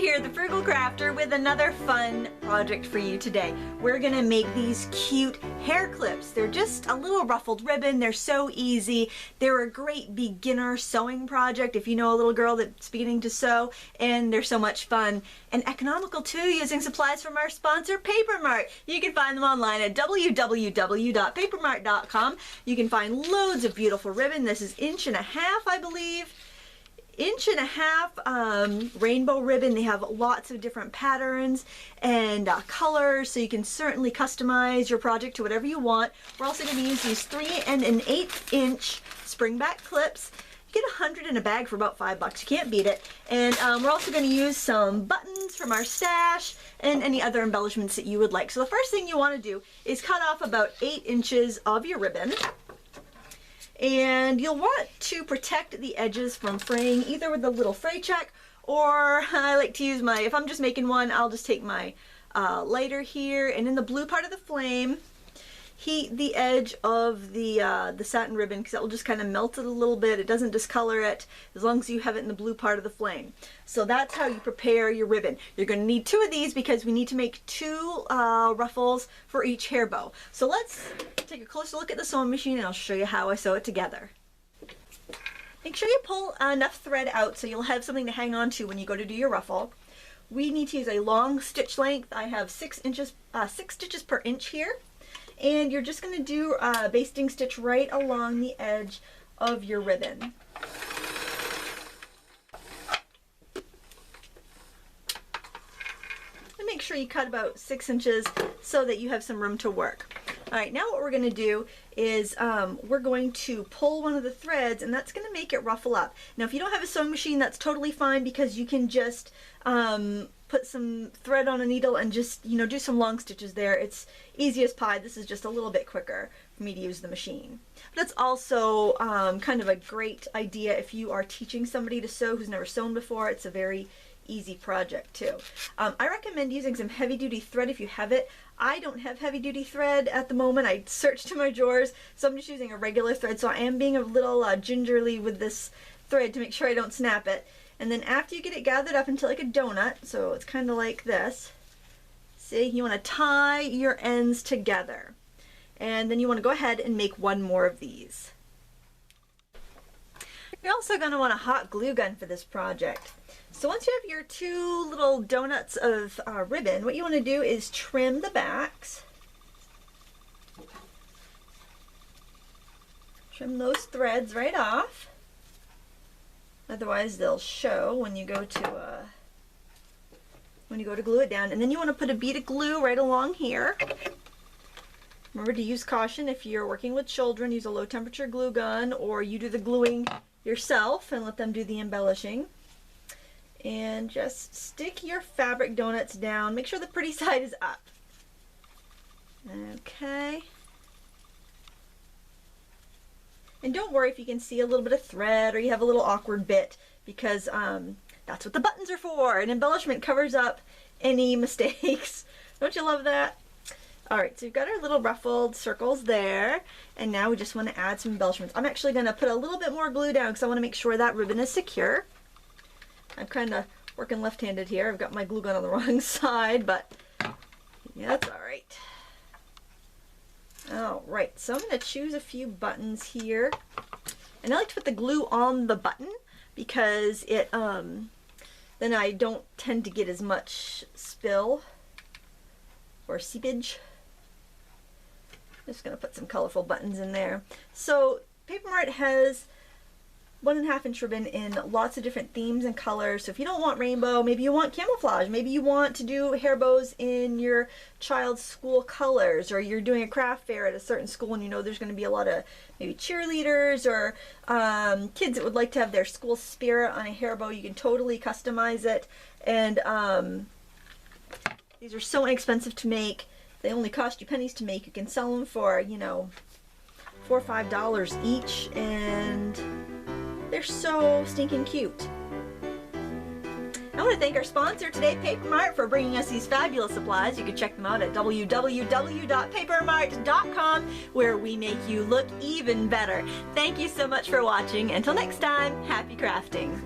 here, the Frugal Crafter, with another fun project for you today. We're gonna make these cute hair clips. They're just a little ruffled ribbon. They're so easy. They're a great beginner sewing project if you know a little girl that's beginning to sew, and they're so much fun and economical too, using supplies from our sponsor, Paper Mart. You can find them online at www.papermart.com. You can find loads of beautiful ribbon. This is 1.5 inches, I believe. 1.5 inch rainbow ribbon. They have lots of different patterns and colors, so you can certainly customize your project to whatever you want. We're also going to use these 3 1/8 inch springback clips. You get 100 in a bag for about $5. You can't beat it. And we're also going to use some buttons from our stash and any other embellishments that you would like. So the first thing you want to do is cut off about 8 inches of your ribbon. And you'll want to protect the edges from fraying, either with a little fray check, or I like to use my, if I'm just making one, I'll just take my lighter here, and in the blue part of the flame, heat the edge of the satin ribbon, because that will just kind of melt it a little bit. It doesn't discolor it, as long as you have it in the blue part of the flame. So that's how you prepare your ribbon. You're going to need 2 of these because we need to make 2 ruffles for each hair bow. So let's take a closer look at the sewing machine and I'll show you how I sew it together. Make sure you pull enough thread out so you'll have something to hang on to when you go to do your ruffle. We need to use a long stitch length. I have 6 stitches per inch here. And you're just going to do a basting stitch right along the edge of your ribbon. And make sure you cut about 6 inches so that you have some room to work. Alright, now what we're going to do is we're going to pull one of the threads, and that's going to make it ruffle up. Now if you don't have a sewing machine, that's totally fine, because you can just put some thread on a needle and just, you know, do some long stitches there. It's easy as pie. This is just a little bit quicker for me to use the machine. But it's also kind of a great idea if you are teaching somebody to sew who's never sewn before. It's a very easy project too. I recommend using some heavy-duty thread if you have it. I don't have heavy-duty thread at the moment. I searched in my drawers, so I'm just using a regular thread. So I am being a little gingerly with this thread to make sure I don't snap it. And then after you get it gathered up into like a donut, so it's kind of like this, see, you want to tie your ends together. And then you want to go ahead and make 1 more of these. You're also going to want a hot glue gun for this project. So once you have your 2 little donuts of ribbon, what you want to do is trim the backs. Trim those threads right off. Otherwise they'll show when you go to glue it down. And then you want to put a bead of glue right along here. Remember to use caution if you're working with children. Use a low temperature glue gun, or you do the gluing yourself and let them do the embellishing. And just stick your fabric donuts down. Make sure the pretty side is up. Okay. And don't worry if you can see a little bit of thread or you have a little awkward bit, because that's what the buttons are for. An embellishment covers up any mistakes. Don't you love that? Alright, so we've got our little ruffled circles there, and now we just want to add some embellishments. I'm actually going to put a little bit more glue down because I want to make sure that ribbon is secure. I'm kind of working left-handed here. I've got my glue gun on the wrong side, but yeah, that's alright. Alright, so I'm going to choose a few buttons here. And I like to put the glue on the button because it then I don't tend to get as much spill or seepage. Just going to put some colorful buttons in there. So Paper Mart has 1.5 inch ribbon in lots of different themes and colors. So if you don't want rainbow, maybe you want camouflage, maybe you want to do hair bows in your child's school colors, or you're doing a craft fair at a certain school and you know there's going to be a lot of maybe cheerleaders or kids that would like to have their school spirit on a hair bow. You can totally customize it, and these are so inexpensive to make. They only cost you pennies to make. You can sell them for, you know, $4 or $5 each, and they're so stinking cute. I want to thank our sponsor today, Paper Mart, for bringing us these fabulous supplies. You can check them out at www.papermart.com, where we make you look even better. Thank you so much for watching. Until next time, happy crafting.